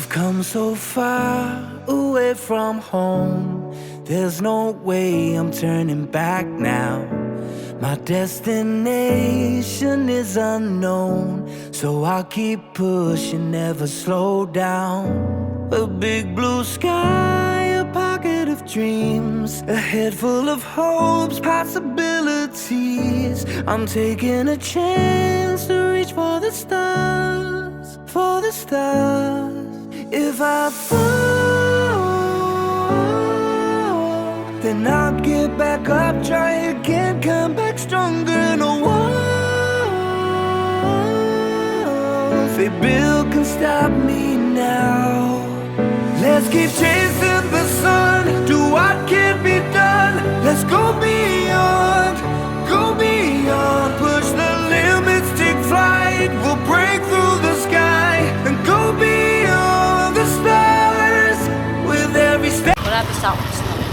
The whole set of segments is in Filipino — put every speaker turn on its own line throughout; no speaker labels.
We've come so far away from home. There's no way I'm turning back now. My destination is unknown, so I'll keep pushing, never slow down. A big blue sky, a pocket of dreams, a head full of hopes, possibilities. I'm taking a chance to reach for the stars, for the stars. If I fall, then I'll get back up, try again, come back stronger. No walls they build can stop me now. Let's keep chasing the sun, do what can be done. Let's go beyond, push the limits, take flight. We'll break through the sky and go beyond the stars with every step.
Marami sa office namin.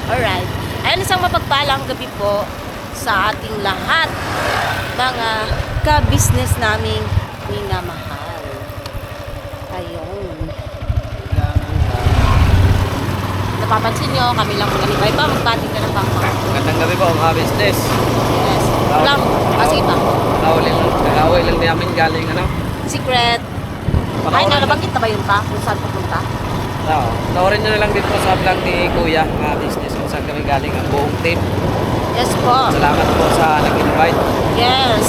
Alright. Ayan, isang mapagpalang gabi po sa ating lahat, mga ka-business naming minamahal. Ayun. Napapansin nyo, kami lang mag-alibay pa, magpating ka ng bangka.
Magandang gabi po mga business.
Yes. Lang. Sige pa.
Nag-away lang namin galing
Secret. Ay, nabanggit na ba yun pa? Kung saan pupunta?
Oo. Tawarin nyo na lang din po sa vlog ni Kuya mga business kung saan kami galing ang buong team.
Yes po.
Salamat po sa nag-invite.
Yes.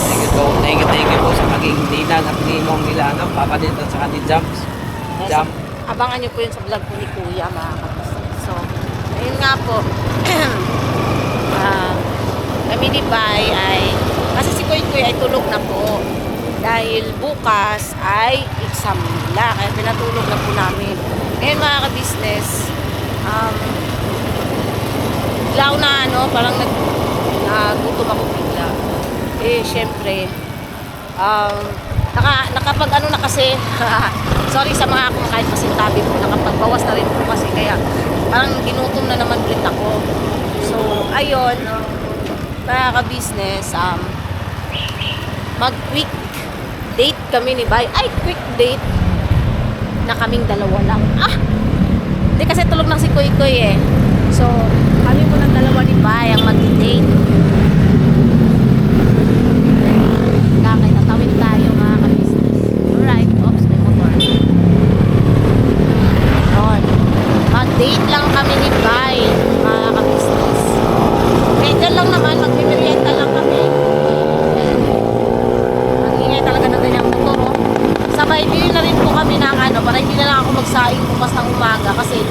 Thank you po sa maging ninang at ninong nila Papa dito sa kanil Jams.
Yes.
Jam.
Abangan nyo po yun sa vlog po ni Kuya, mga kapatid. So, ayun nga po. Kami ni Bay ay, kasi si Kuy ay tulog na po. Dahil bukas ay exam nila. Kaya pinatulog na po namin. Ngayon mga ka-business, bigla na parang nagutom ako bigla. Eh, syempre, nakapag na kasi, sorry sa mga kumakain pasintabi po, nakapagbawas na rin po kasi kaya parang ginutom na naman ulit ako. So, ayun, mga ka-business, mag-quick date kami ni Bay. Ay, quick date na kaming dalawa lang. Hindi kasi tulog lang si Kuy eh. So, kami po ng dalawa ni Bay ang mag-date. Kakay, tatawid tayo mga ka-business. Alright, oops, may motor. Yun. Mag-date lang kami ni Bay, mga ka-business. Eh, dyan lang naman, magpipirienta lang kami. Mag-ingay talaga na ganyang motor, oh. Sabay, bili na rin po kami ng para hindi na lang ako magsaing bukas ng umaga kasi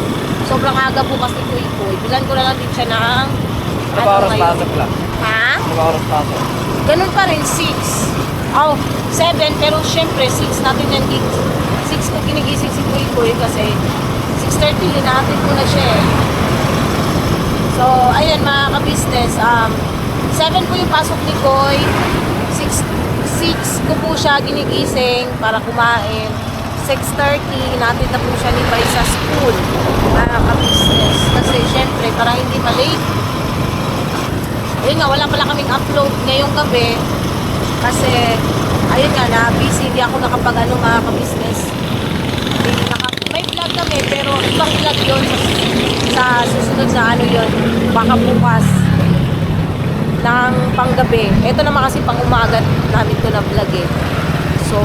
sobrang aga bukas ni Kuy. Bilan ko na lang din siya ng
Oras pasok lang.
Ha?
Oras pasok.
Ganun pa rin, 6. 7, pero syempre 6 natin yan 6 ko ginigising si Kuy kasi 6:30 hinahatid ko na siya eh. So, ayun mga ka-business, 7 po yung pasok ni Kuy, 6 ko po siya ginigising para kumain, 6:30 hinahatid na po siya ni Bay sa school, mga ka-business, kasi syempre para hindi malate. Ayun nga, wala pala kaming upload ngayong gabi kasi ayun nga, na-busy, hindi ako nakapag mga ka-business. May vlog kami pero ibang vlog yun sa susunod na yun, baka bukas ng panggabi. Ito naman kasi pang umaga namin to na vlog eh. So,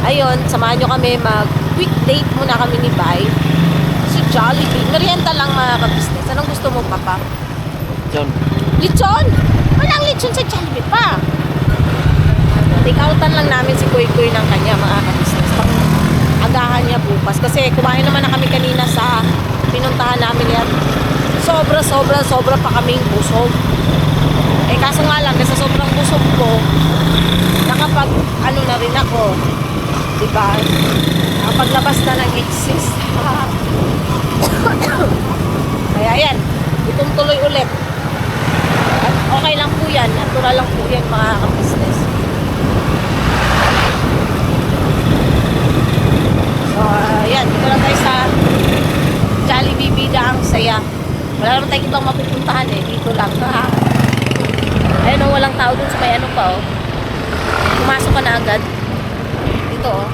ayun, samahan nyo kami mag-quick date muna kami ni Bay si Jollibee. Merienda lang mga ka-business. Anong gusto mo, Papa?
John.
Lechon! Walang lechon sa Jollibee pa. Take-outan lang namin si Kuy ng kanya, mga ka-business. Pang-agahan niya bukas. Kasi kumain naman na kami kanina sa pinuntahan namin yan. Sobra pa kaming busog. Eh, kaso nga lang, kasi sobrang busog ko, nakapag, na rin ako. Diba? Nakapaglabas na ng exist. Kaya yan, itong tuloy ulit. At okay lang po yan, natural lang po yan mga ka-business. So, yan, dito lang tayo sa Jollibee, bida ang saya. Wala naman tayong ibang mapupuntahan eh, dito lang. Ayun o, walang tao dun sa may pa oh. Pumasok ka na agad. Dito oh.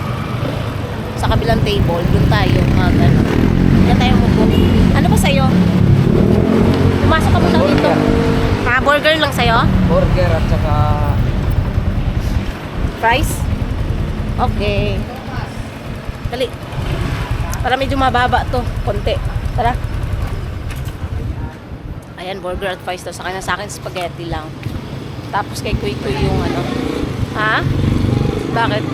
sa kabilang table. Doon tayo, ano. Doon tayo mupo. Ano ba sa'yo? Pumasok ka muna dito. Burger lang sa'yo?
Burger at saka
Fries? Okay. Dali. Para medyo mababa to. Konti. Tara. Ayan, burger at fries to. Sa akin spaghetti lang. Tapos kay Kuy Kuy yung ano. Ha? Bakit?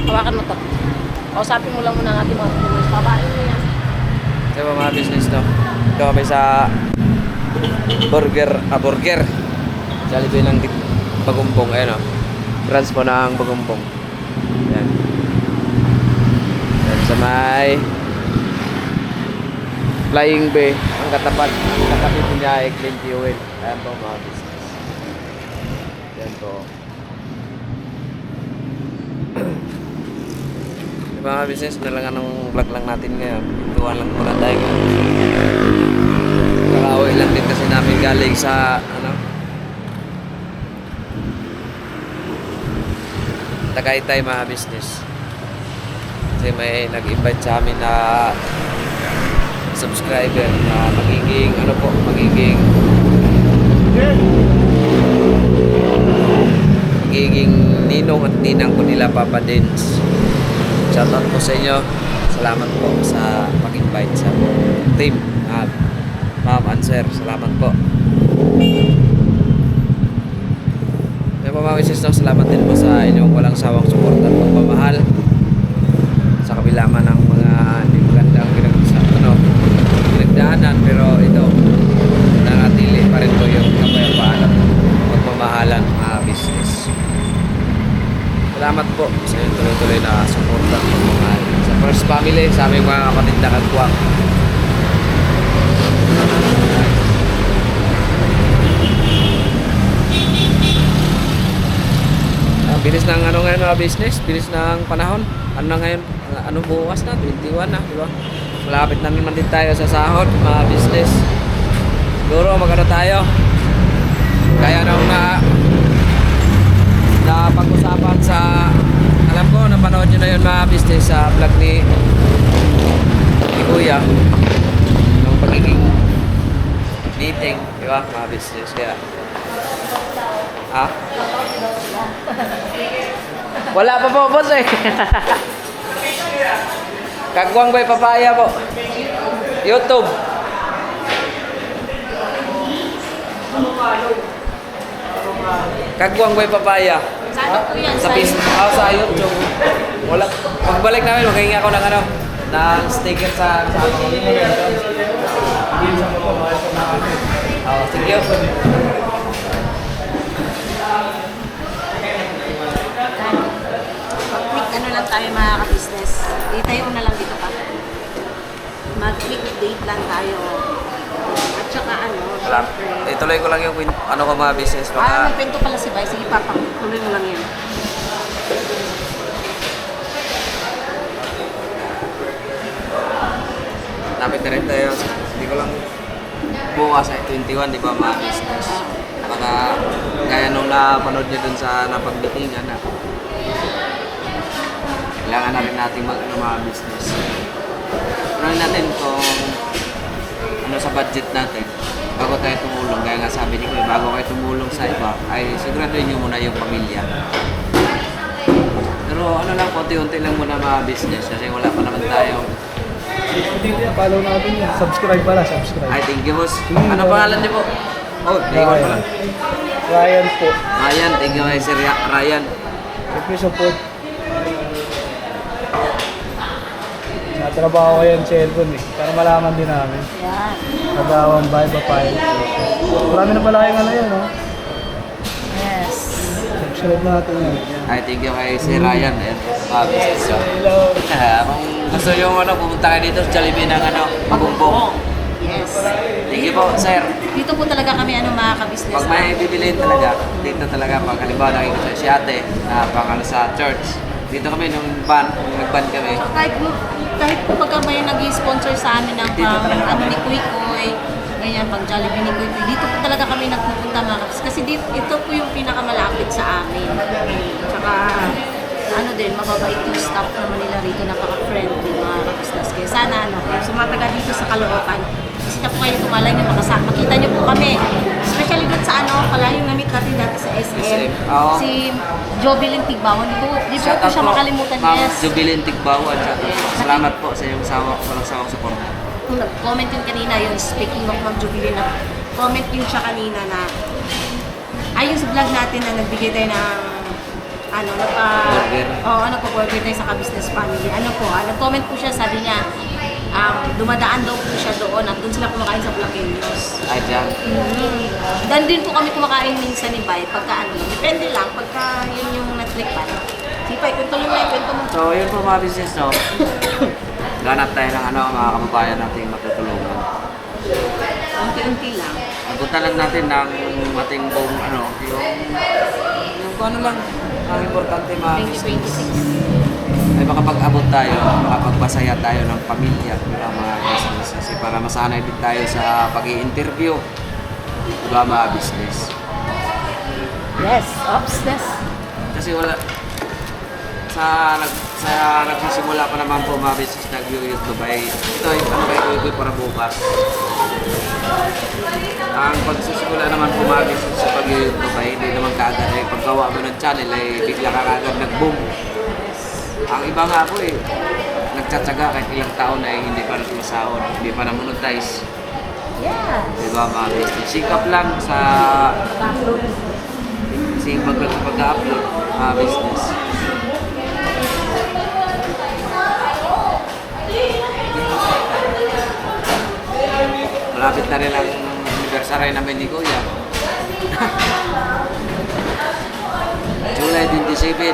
Hawakan mo to. Kausapin mo lang muna ang ating mga tuloy. Pabain mo yan.
ito ba mga business to. Ito kami sa burger. Jollibee ng Bagumbong. Ayan o. Branch po ng Bagumbong. Ayan. Ayan sa may Flying Bay. Ang katapat po niya ay Clean Fuel. Ayan po mga business. Ayan po. Mga business, nalangan ng vlog lang natin ngayon. Tuwan lang muna tayo ngayon. Kakauwi lang din kasi namin galing sa Tagaytay mga business. Kasi may nag-invite sa amin na subscriber na magiging ninong at ninang ko nila Papa Dins. Shoutout po sa inyo. Salamat po sa pag-invite sa team. Ma'am and sir, salamat po. Yung mga misis, salamat din po sa inyong walang sawang support at pagmamahal. Sa kabila man ng mga hindi magandang pinagdaanan, pero ito, nanatili pa rin po yung kapayapaan at pagmamahalan mga business. Salamat po sa inyong tuloy-tuloy na support at pagmamahal. Sa First Family, sa aming mga kapatid na kagwang. Bilis ng ngayon mga business, bilis ng panahon. Ano na ngayon? Ano bukas na? 21 na, di ba? Malapit na naman din tayo sa sahod, mga business. Siguro magano tayo. Kaya nung na pag-usapan sa, alam ko, napanood nyo na yun mga business sa vlog ni Kuya. Yung pagiging meeting, di ba? Mga business. Kaya, wala pa po, boss eh. Kagwang Bay Papaya po. YouTube. Kagwang Bay Papaya.
Sa ano po yan?
Sa sa YouTube. Wala. Pagbalik namin, maghingi ako ng ng sticker sa ako. Thank you.
Ano lang tayo mga ka-business. Tayo na lang dito pa. Mag-click date lang tayo. At saka syempre.
Ituloy ko lang yung ko mga business.
Nagpinto pala si Bay. Sige papa, tuloy mo lang yan.
Napit na rin tayo. Hindi ko lang bukas ay 21, di ba mga business? Baka gaya nung napanood nyo dun sa napag-meetingan na kailangan na rin natin mga business. Tuloy natin kung sa budget natin bago tayo tumulong. Gaya nga sabi ni Kuya, bago kayo tumulong sa iba ay siguraduhin nyo muna yung pamilya. Pero lang, konti-unti lang muna mga business kasi wala pa naman tayo.
Follow natin yan. Subscribe pala, subscribe.
Ay, thank you boss. Ano pangalan niyo po? Oh, Ryan pala.
Ryan po.
Ryan, thank you kay Sir Ryan.
Thank you support. Natrabaho ko yan cellphone eh. Para malaman din namin.
Yan.
Nagawang Bay Papaya. Marami na pala kayong yan, no?
Yes.
Subscribe natin yan.
Ay, thank you kay Sir Ryan. Ayan, mga business.
Hello.
Kung gusto nyo pumunta kayo dito sa Jollibee ng Bagumbong.
Yes.
Thank you po, sir.
Dito po talaga kami mga ka-business.
Pag may bibiliin talaga, dito talaga. Pag halimbawa nakikita si ate na sa church. Dito kami nung nag-ban kami.
Kahit pagka may nag-sponsor sa amin ng ni Kuy Kuy, ganyan, pang Jollibee ni Kuy Kuy, dito po talaga kami nagpupunta mga kapis. Kasi ito po yung pinakamalapit sa amin. Tsaka, ano din, mababait yung staff naman nila rito, napaka-friendly mga kabisnes. Kaya sana sa mga taga dito sa Caloocan, kasi na po kayo tumalay nyo, makita nyo po kami. Especially doon sa palayong na-meet natin dati sa SM.
Oo.
Si Jobilin Tigbawan. Di po
Shout
ko
out
siya
po,
makalimutan.
Ma'am
Yes.
Jubilin Tigbawan. Salamat po sa iyong walang sawang support.
Kung nag-comment yun kanina, yun, speaking of Ma'am Jubilin, comment yun siya kanina na ayun sa vlog natin na nagbigay tayo ng
Burger.
nagpa-burger tayo sa ka-business family. Nag-comment po siya, sabi niya, dumadaan daw po siya doon at doon sila kumakain sa Plaqueños.
Ay, dyan.
Dan din po kami kumakain minsan ni Bay, pagka depende lang, pagka yun yung na-trickan. Sipay, kwento mo na, kwento mo.
So, yun po mga business, no? Ganap tayo ng mga kababayan nating matutulungan.
Unti-unti lang.
Punta lang natin ng ating buong yung kung ano lang, ang importante mga business.
2026.
Ay makapag-abot tayo, makapagpasaya tayo ng pamilya, diba, mga business. Kasi para masanay din tayo sa pag-i-interview, diba, mga business.
Yes, obsessed.
Kasi wala, sa nagsisimula pa naman po mga business nag-YouTube ay ito ay ito para bukas. Ang pagsisimula naman po mga business sa pag-YouTube ay hindi naman kaagad ay paggawa mo ng channel ay bigla ka kaagad nag-boom. Ang iba nga po nagtsatsaga kahit ilang taon ay hindi pa masahod, hindi pa na-monetize.
Yeah.
Diba mga business? Sikap lang sa pag-upload mga business. Malapit na rin ang anniversary namin ni Kuya. July 27.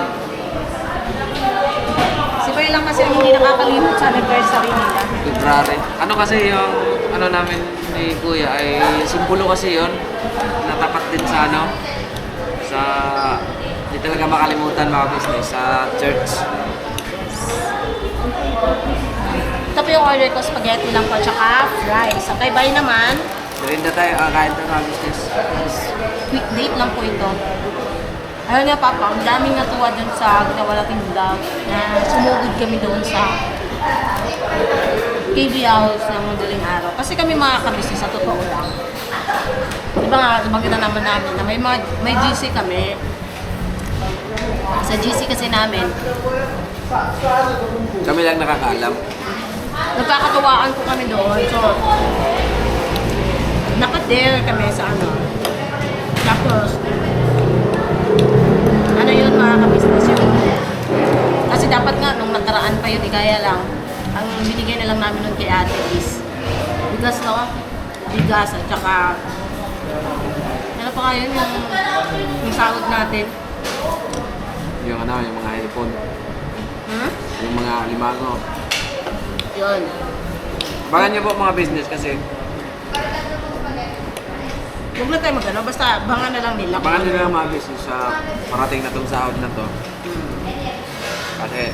Si Bay lang kasi ang hindi nakakalimot sa anniversary nila.
February. Ano kasi yung namin ni Kuya ay simbolo kasi yon natapat din sa sa hindi talaga makalimutan mga business sa church.
Ito po yung order ko, spaghetti lang po, tsaka fries. Ang kay Bay naman,
Merinda tayo, kahit na mga business.
quick date lang po ito. Ayun nga Papa, ang daming natuwa dun sa ginawa nating vlog na sumugod kami doon sa KB House ng madaling araw. Kasi kami mga kabisnes, sa totoo lang. Diba nga, nakita naman namin na may GC kami. Sa GC kasi namin,
Kami lang nakakaalam.
nagkakatuwaan po kami doon. So, naka-dare kami sa Tapos, yun mga kabisnes yun. Kasi dapat nga, nung nakaraan pa yun, kaya lang, ang binigay na lang namin nun kay ate is bigas at saka ano pa ngayon yung sahod natin.
Yung mga iPhone. Yung mga limango.
Yun.
Abangan niyo po mga business kasi
Huwag na tayo magano, basta bangan na lang nila.
abangan nila mga business sa parating na itong sahod na to. Kasi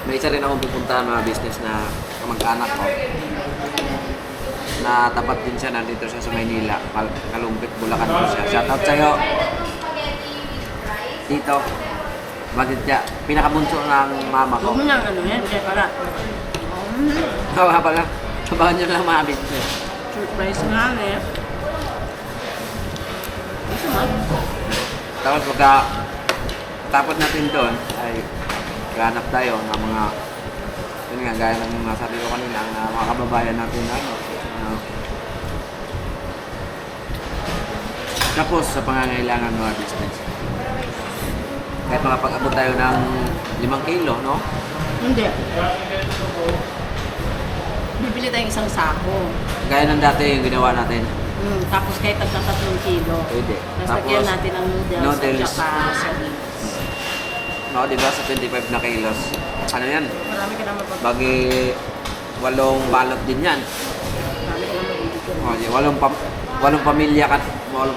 may isa rin akong pupuntahan mga business na kamag-anak ko na tapat din siya nandito siya sa Maynila, Kalumpit, Bulacan po siya. Shoutout sa'yo dito. Bakit siya? Pinakabunso ng mama ko.
Huwag mo nang yan, kaya para.
Hawa pala. Abangan nyo lang mga business.
Surprise nga Gusto mo?
Tapos tapos natin doon ay ganap tayo ng mga yun nga, gaya ng mga sabi ko kanina ng mga kababayan natin tapos sa pangangailangan mga business. Kahit makapag-abot tayo ng 5 kilo, no?
Hindi. Bibili tayong isang sako.
Gaya ng dati yung ginawa natin.
Tapos kahit tagka 3 kilo.
Pwede.
Tapos lagyan natin ang noodles at saka sardines.
No, di ba? Sa 25 na kilos. Ano yan?
Marami ka naman pag...
Bagi 8 balot din yan.
Marami ka naman ibigay.
Oh, di, walong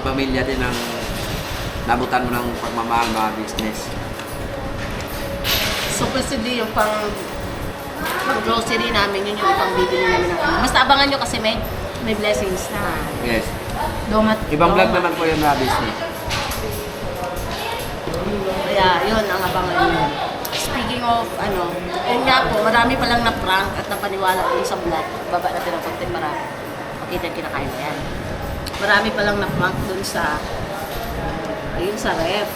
pamilya din ang nabutan mo ng pagmamahal mga business.
So kasi yung grocery namin, yun yung ipang bibili namin ng basta abangan nyo kasi may blessings na.
Yes.
Domat.
Ibang vlog naman po yung mga business.
Kaya Kaya yun ang abangan nyo. Speaking of yun nga po, marami palang na-prank at napaniwala dun sa vlog. Baba natin ang konti para makita yung kinakain na yan. Marami palang na-prank dun sa ayun sa ref.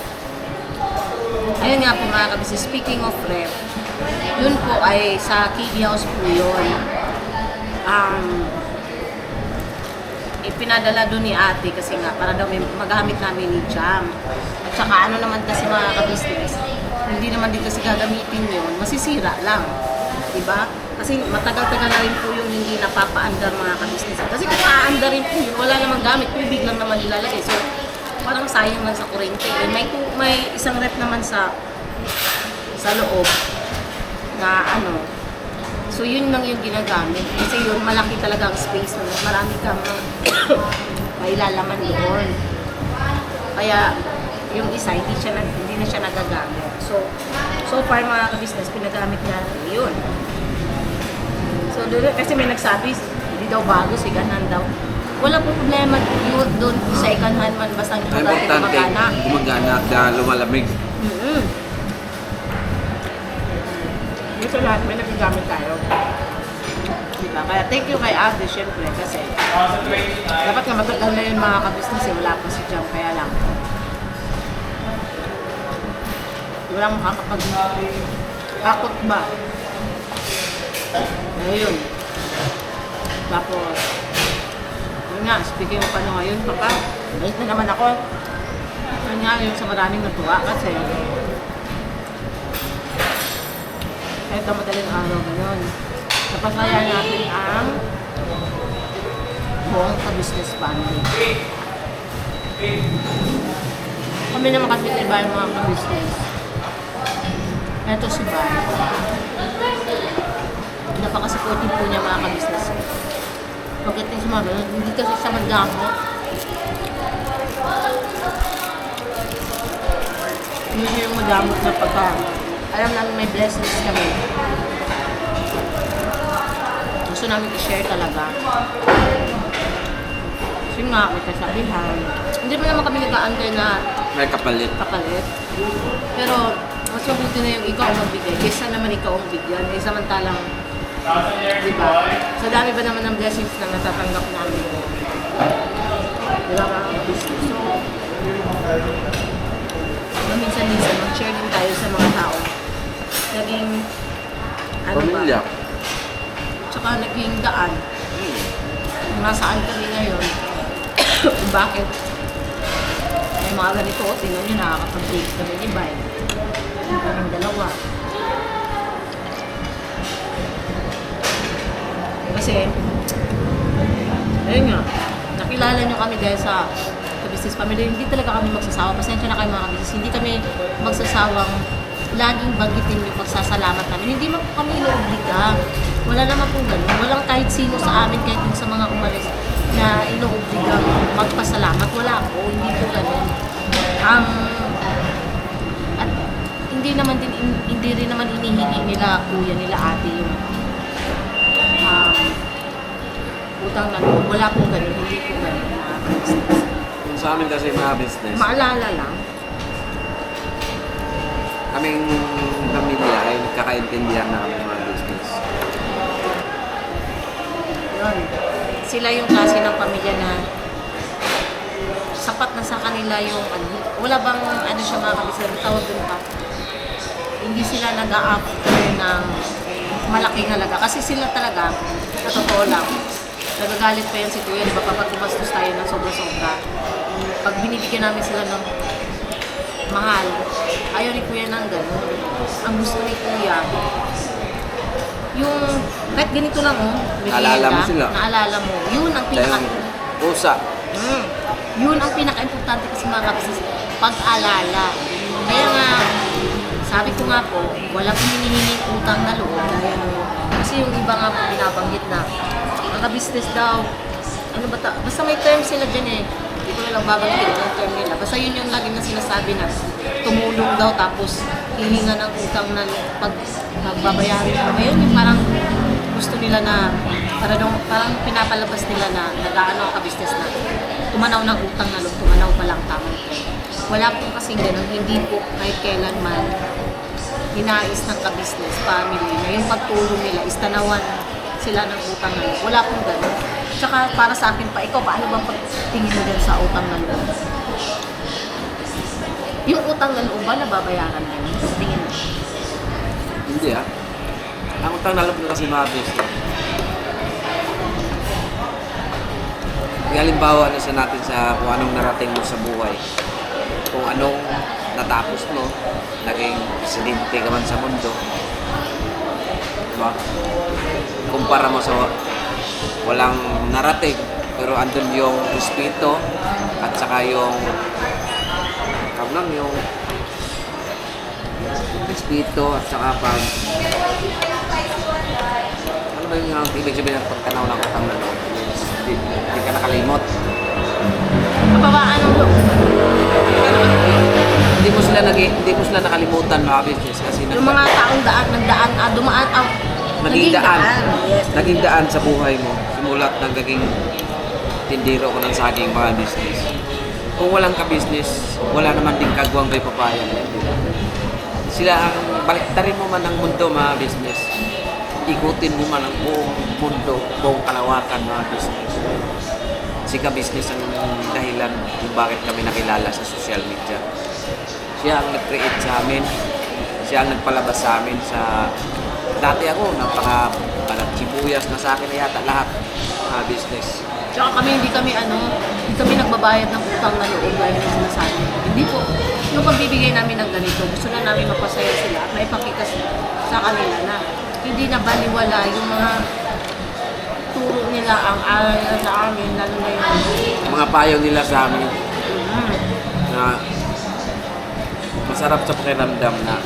Ayun nga po mga kabisi, speaking of ref, yun po ay sa KB House po yun. Ipinadala doon ni ate kasi nga para daw may magamit namin ni Jam. At saka ano naman kasi mga ka-business, hindi naman din kasi gagamitin yun, masisira lang. Diba? Kasi matagal-tagal na rin po yung hindi napapaandar mga ka-business. Kasi kung aandar rin po yun, wala namang gamit, tubig lang naman ilalagay. So, parang sayang lang sa kuryente. May isang rep naman sa loob na so yun lang yung ginagamit. Kasi yun, malaki talaga ang space na marami kang mailalaman doon. Kaya yung isa, hindi na siya nagagamit. So far mga ka-business, pinagamit niya yun. So doon, kasi may nagsabi, hindi daw bago, siganan daw. Wala po problema yun doon sa second hand man, basta importante gumagana.
Gumagana dahil lumalamig.
Sa lahat may nagagamit tayo. Diba? Kaya thank you kay Ate, syempre, kasi dapat nga matagal na yun mga ka-business, wala pa si Jam, kaya lang. Wala makakapag-akot ba? Ayun. Tapos, yun nga, speaking of ngayon, papa, balik na naman ako. Yun nga, yung sa maraming natuwa kasi kahit ang madaling araw, gano'n. Napasaya natin ang buong ka-business family. Kami naman kasi iba yung mga ka-business. Ito si Bay. Napaka-supportive po niya mga ka-business. Pagdating sa mga gano'n, hindi kasi siya magdamot. Hindi siya yung madamot na pagka alam namin may blessings kami. Gusto namin i-share talaga. Kasi nga, may kasabihan. Hindi pa naman kami nag-aantay na
May kapalit.
Pero, mas mabuti na yung ikaw ang magbigay. Kaysa naman ikaw ang bigyan. Eh, samantalang, diba? Sa dami ba naman ng blessings na natatanggap namin? Diba ka? So, minsan-minsan, mag-share din tayo sa mga tao. Naging
Pamilya.
Tsaka naging daan. Nasaan kami ngayon? Bakit? May mga ganito, tingnan nyo, nakakapag-take kami ni Bay. Yung dalawa. Kasi, ayun nga, nakilala nyo kami dahil sa business family. Hindi talaga kami magsasawa. Pasensya na kayo mga business. Hindi kami magsasawang laging banggitin yung pagsasalamat namin. Hindi man po kami inoobliga. Wala naman po ganun. Walang kahit sino sa amin, kahit yung sa mga umalis na inoobliga magpasalamat. Wala po. Hindi po ganun. At hindi rin naman hinihingi nila kuya, nila ate yung utang na loob. Wala po ganun. Hindi po ganun.
Sa amin kasi mga business,
Maalala lang.
kaming pamilya ay nagkakaintindihan na kami mga business.
Yun. Sila yung klase ng pamilya na sapat na sa kanila yung wala bang siya mga kabisar, tawag dun pa. Hindi sila nag-a-after ng malaking halaga. Kasi sila talaga, sa totoo lang, nagagalit pa yan si Kuya, di ba kapag kumastos tayo ng sobra-sobra. Pag binibigyan namin sila ng mahal, ayaw ni Kuya ng gano'n. Ang gusto ni Kuya, yung kahit ganito lang
Naalala mo sila.
Naalala mo. Yun ang pinaka...
Pusa.
Yun ang pinaka-importante kasi mga kabisnes, pag-alala. Kaya nga, sabi ko nga po, wala pong hinihinging utang na loob. Kasi yung iba nga po binabanggit na, ang kabisnes daw, basta may term sila dyan hindi ko na lang babanggit yung term nila. Basta yun yung lagi na sinasabi na tumulong daw tapos hihinga ng utang na pag magbabayaran mo. Ngayon yung parang gusto nila na parang pinapalabas nila na nag-aano ang kabisnes na tumanaw ng utang na loob, tumanaw pa lang tamang term. Wala po kasing ganun. Hindi po kahit kailanman hinais ng ka-business family na yung pagtulong nila is tanawan sila ng utang na loob. Wala pong ganun. Tsaka para sa akin pa, ikaw, paano bang pagtingin mo dyan sa utang na loob? Yung utang na loob ba, nababayaran na yun? Sa tingin mo?
Hindi ah. Ang utang na loob na kasi mga business. Halimbawa na siya natin sa kung anong narating mo sa buhay. Kung anong natapos mo, naging presidente ka man sa mundo. Diba? Kumpara mo sa walang narating, pero andun yung respeto at saka yung yung respeto at saka pag ano ba yung ibig sabihin ng pagtanaw ng utang na loob? Hindi ka nakalimot.
Kapawaan ng loob.
Hindi mo sila nakalimutan mga business kasi
Yung mga taong dumaan,
naging daan.
Yes.
Naging daan sa buhay mo. Simulat naging tindero ko ng saging mga business. Kung walang ka-business, wala naman din kagwang kay papaya. Sila ang baliktarin mo man ang mundo mga business. Ikutin mo man ang buong mundo, buong kalawakan mga business. Si ka-business ang dahilan kung bakit kami nakilala sa social media. Siya ang nag-create sa amin. Siya ang nagpalabas sa amin sa... Dati ako, napaka-chibuyas na sa akin na yata lahat mga business.
Tsaka hindi kami nagbabayad ng utang na loob dahil na sinasabi. Hindi po. Yung pagbibigay namin ng ganito, gusto na namin mapasaya sila at maipakita sa kanila na hindi na baliwala yung mga turo nila ang aral nila sa amin, lalo na yung
Mga payo nila sa amin na masarap sa pakiramdam na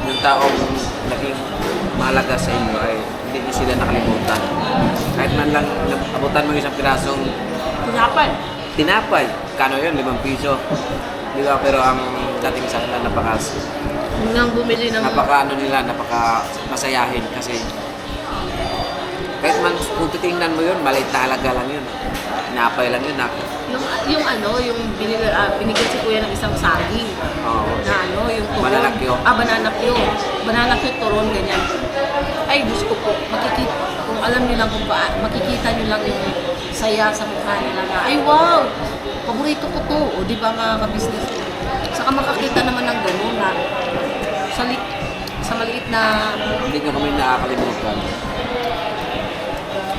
yung taong naging mahalaga sa inyo ay hindi nyo sila nakalimutan. Kahit man lang abutan mo isang pirasong tinapay. Kano yun? 5 piso. Di ba? Pero ang dating sa kanila
nang bumili ng
napaka masayahin kasi kahit man kung titingnan mo yun, maliit na halaga lang yun. Tinapay lang yun.
yung binigyan si kuya ng isang saging.
Oo.
Na yung turon.
Bananakyo.
Bananakyo, turon, ganyan. Ay, Diyos ko po, kung alam niyo lang kung makikita niyo lang yung saya sa mukha nila na, ay wow, paborito ko to. O di ba mga ka-business ko? Saka makakita naman ng gano'n na sa maliit na
Hindi ka kami nakakalimutan.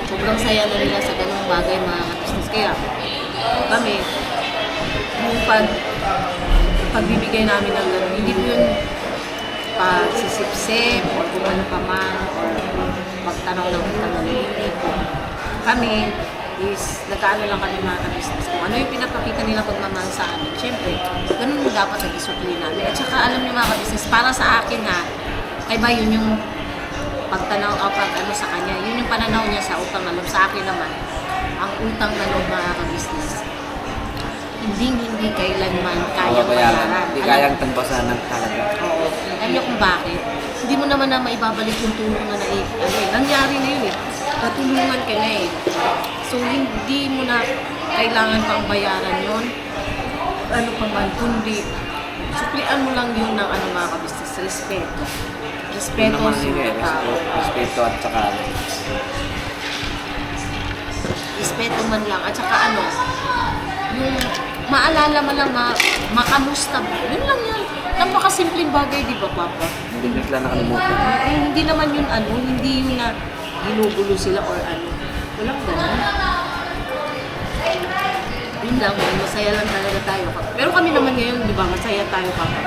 sobrang saya na nila sa ganung bagay mga ka-business. Kaya kami, yung pagbibigay namin ng gano'n, hindi po yun pagsisipsip o kung ano pa man or pagtanaw ng utang na loob. Hindi po. Kami is nagkaano lang kami mga ka-business. Kung ano yung pinapakita nila pagmamahal sa amin, syempre, ganun mo dapat nag-isukli namin. At saka alam niyo mga ka-business, para sa akin ha, ay ba yun yung pagtanaw o sa kanya, yun yung pananaw niya sa utang na loob. Sa akin naman, ang utang na loob mga ka-business, hindi kailanman kayang bayaran.
Hindi kayang tambasan ng talaga.
Oo. Alam niyo kung bakit? Hindi mo naman na maibabalik yung tulong na nangyari na yun eh. Natulungan ka na eh. So, hindi mo na kailangan pang bayaran yun. Ano pa man, kundi suklian mo lang yun ng mga ka-business. Respeto. Respeto sa tao.
Respeto at saka
Respeto man lang. At saka yung maalala mo lang, makamusta mo. Yun lang yan. Napakasimpleng bagay, di ba, Papa?
hindi na sila nakalimutan.
Hindi naman yun hindi yun na ginugulo sila or Walang ganun. Yun lang, masaya lang talaga tayo. Pero kami naman ngayon, di ba, masaya tayo, Papa.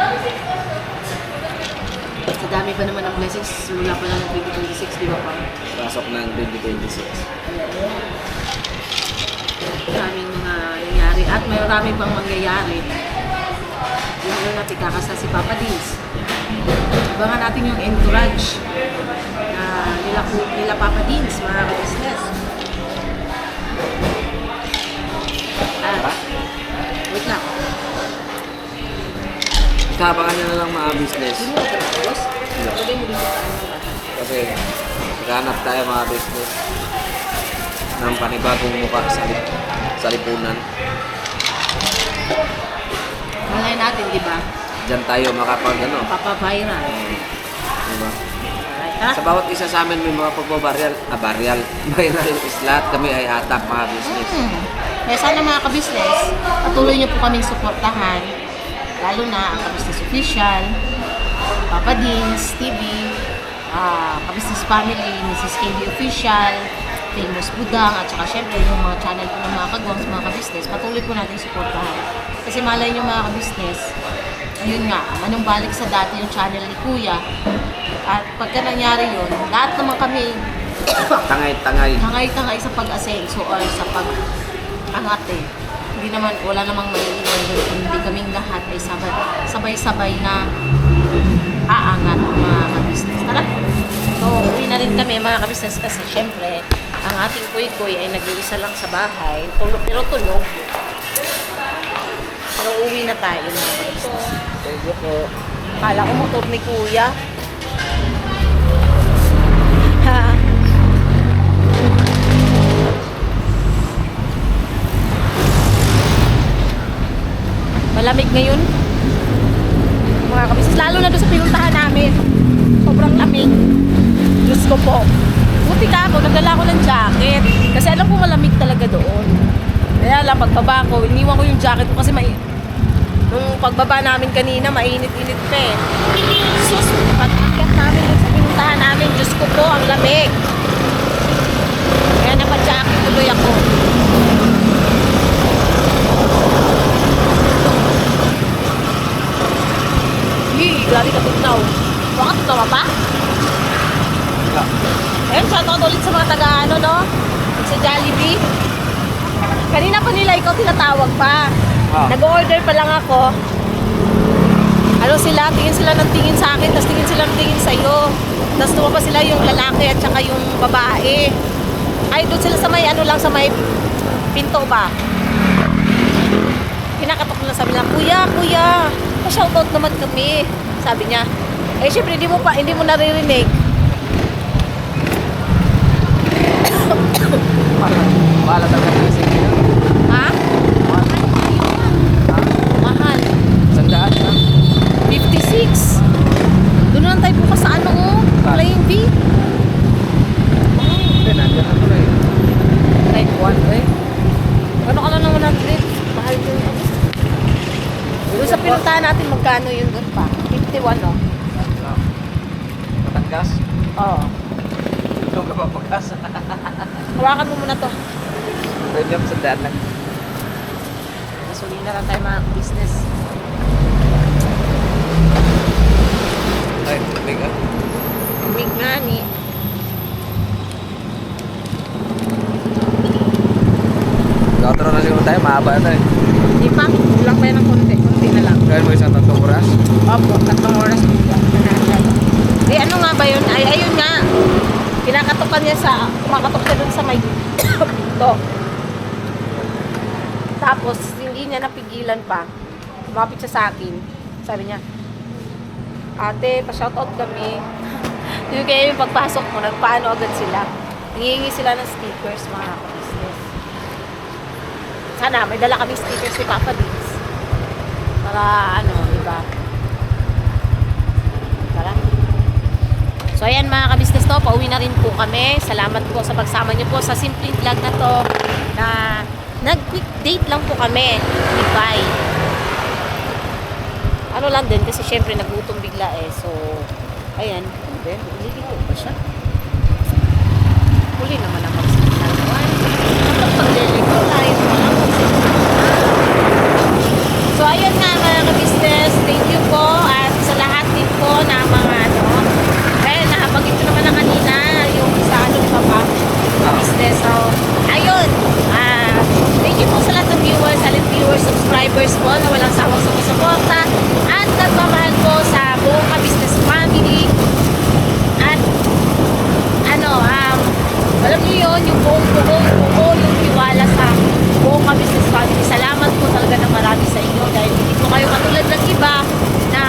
Sa dami pa naman ng blessings, mula pa lang ng 2026, di ba, Papa?
Pasok ng 2026.
Maraming mga nangyari at marami pang mangyayari. Yung natin kakasa si Papa Dins. Abangan natin yung entourage na nila Papa Dins, mga ka-business. Wait lang.
Abangan nyo na lang mga business.
Hindi mo ito boss? Lagay mo dito
Kasi maghanap tayo mga business ng panibagong mukha sa lipunan.
Malay natin, di ba?
Diyan tayo makapag ano.
Papaviral.
Diba?
Alright, ha?
Sa bawat isa sa amin may mga pagbabaril, viral is lahat kami ay hatak mga business.
Kaya sana mga ka-business, patuloy niyo po kaming suportahan. Lalo na ang ka-business official, Papa Dins, TV, ka-business family, Mrs. KB official, Famous Budang, at saka syempre yung mga channel po ng mga kagwangs, mga ka-business, patuloy po natin suportahan. Kasi malay niyo mga ka-business, ayun nga, anong balik sa dati yung channel ni Kuya. At pagka nangyari yun, lahat naman kami tangay-tangay sa pag-asenso or sa pag-angat eh. Hindi naman, wala namang maiiwan doon kung hindi kaming lahat ay sabay-sabay na aangat mga ka-business. Tara! So, uwi na rin kami mga ka-business kasi syempre, ang ating kuy-kuy ay nag-iisa lang sa bahay. Pero tulog. Pero uwi na tayo mga ka-business.
Thank you po.
Kala ko motor ni Kuya. Ha. Malamig ngayon. Mga kabisnes, lalo na doon sa pinuntahan namin. Sobrang lamig. Diyos ko po. Buti ka ako, nagdala ko ng jacket. Kasi alam ko malamig talaga doon. Kaya lang, pagbaba ko, iniwan ko yung jacket ko kasi nung pagbaba namin kanina, mainit-init pa eh. Sus, pag-akyat namin sa pinuntahan namin, Diyos ko po, ang lamig. Kaya napa-jacket tuloy ako. Yee, grabe ka tugnaw. Baka tugnaw pa? Ayun, shoutout ulit sa mga taga-ano, no? Sa Jollibee. Kanina pa nila ikaw tinatawag pa. Nag-order pa lang ako. Ano sila, tingin sila ng tingin sa akin, tapos tingin sila ng tingin sa'yo. Tapos tumapa sila yung lalaki at saka yung babae. Ay, doon sila sa may ano lang, sa may pinto ba? Kinakatok nila, sabi nila, Kuya, pa-shoutout naman kami. Sabi niya, eh syempre hindi mo naririnig.
Mahal talaga kasi yun.
Ha? Mahal.
Sandaan na.
56. Doon lang tayo bukas sa ano, Flying V.
Hindi, nandiyan na tuloy.
Type 1 eh. Ano ka lang naman natin? Mahal yun. Doon sa pinuntahan natin, magkano yun doon pa? 51, no?
Matanggas?
Oo.
Ito ka papagas.
Hawakan mo muna to.
Pwede yung sandaan lang.
Gasolina lang tayo mga business.
Ay, lamig ah.
Big nga ni.
Outro na siguro tayo, mahaba na eh.
Di pa, kulang pa yan ng konti. Konti na lang.
Kaya mo isang 3 oras.
Opo, 3 oras. Eh, ano nga ba yun? Ay, ayun nga. Kinakatukan niya kumakatok siya dun sa may to. Tapos, hindi niya napigilan pa. Lumapit siya sa akin. Sabi niya, Ate, pa-shoutout kami. Yung kaya yung pagpasok mo, nagpaano agad sila. Nangihingi sila ng stickers, mga business. Sana, may dala kami stickers si Papa Dins. Para, ano, di ba? Tara. So, ayan mga ka-business to, pauwi na rin po kami. Salamat po sa pagsama niyo po sa simpleng vlog na to na nag-quick date lang po kami ni Pai. Ano lang din, kasi syempre nagutom bigla eh. So, ayan. Ano ba yun? Uliliko ba siya? Huli naman ang mag-signal naman. Kapag pagliliko tayo naman mag-signal. So, ayan nga mga ka-business. Thank you po. At sa lahat din po na mga ano, dahil nakabagit ko naman na kanina yung sa ano ni Papa business. So, ayun. Thank you po sa lahat ng viewers, silent viewers, subscribers po na walang sawang sumusuporta at nagmamahal po sa buong ka-business family. At ano, alam niyo yun, yung buong yung tiwala sa buong ka-business family. Salamat po talaga ng marami sa inyo dahil hindi po kayo katulad ng iba na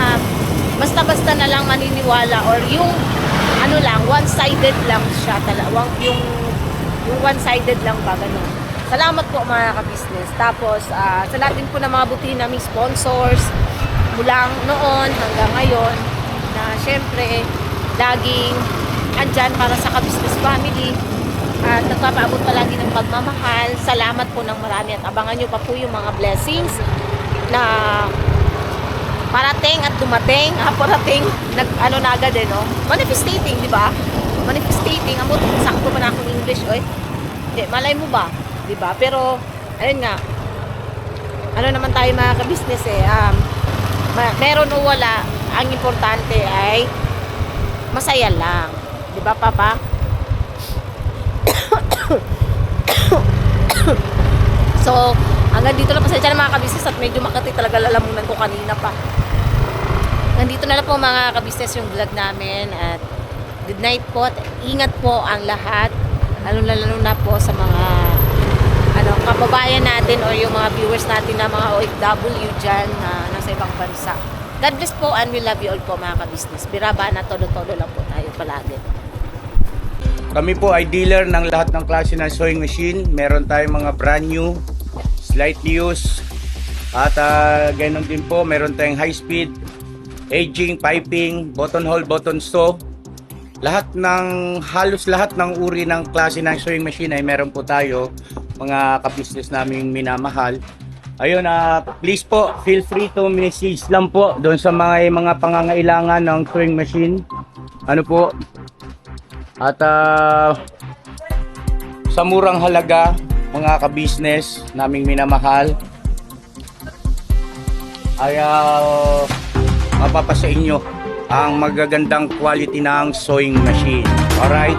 basta-basta na lang maniniwala or yung ano lang, one-sided lang siya talaga. Yung one-sided lang ba, ganun. Salamat po mga ka-business. Tapos, sa lahat din po ng mga butihin naming sponsors, mula noon hanggang ngayon, na syempre, laging andyan para sa ka-business family. At nagpapaabot palagi ng pagmamahal. Salamat po ng marami at abangan nyo pa po yung mga blessings na parating at dumating. Parating, ano na agad no? Manifestating, di ba? Manifestating. Amot, sakto pa na akong English, oy. Hindi, malay mo ba? Di ba? Pero, ayun nga, ano naman tayo mga ka-business meron o wala, ang importante ay masaya lang. Di ba, Papa? So, hanggang dito lang pasensya na mga ka-business at medyo makati talaga lalamunan ko kanina pa. Nandito na lang po mga ka-business yung vlog namin at good night po at ingat po ang lahat, lalo na po sa mga kababayan natin o yung mga viewers natin na mga OFW dyan na nasa ibang bansa. God bless po and we love you all po mga ka-business. Biraba na todo-todo lang po tayo palagi.
Kami po ay dealer ng lahat ng klase ng sewing machine. Meron tayong mga brand new, slightly used, at ganoon din po, meron tayong high speed, aging, piping, button hole, button sew. Halos lahat ng uri ng klase ng sewing machine ay meron po tayo, mga ka-business naming minamahal. Ayun, please po, feel free to message lang po doon sa mga pangangailangan ng sewing machine. Ano po? At sa murang halaga, mga ka-business naming minamahal, ay mapapasa inyo ang magagandang quality ng sewing machine. Alright?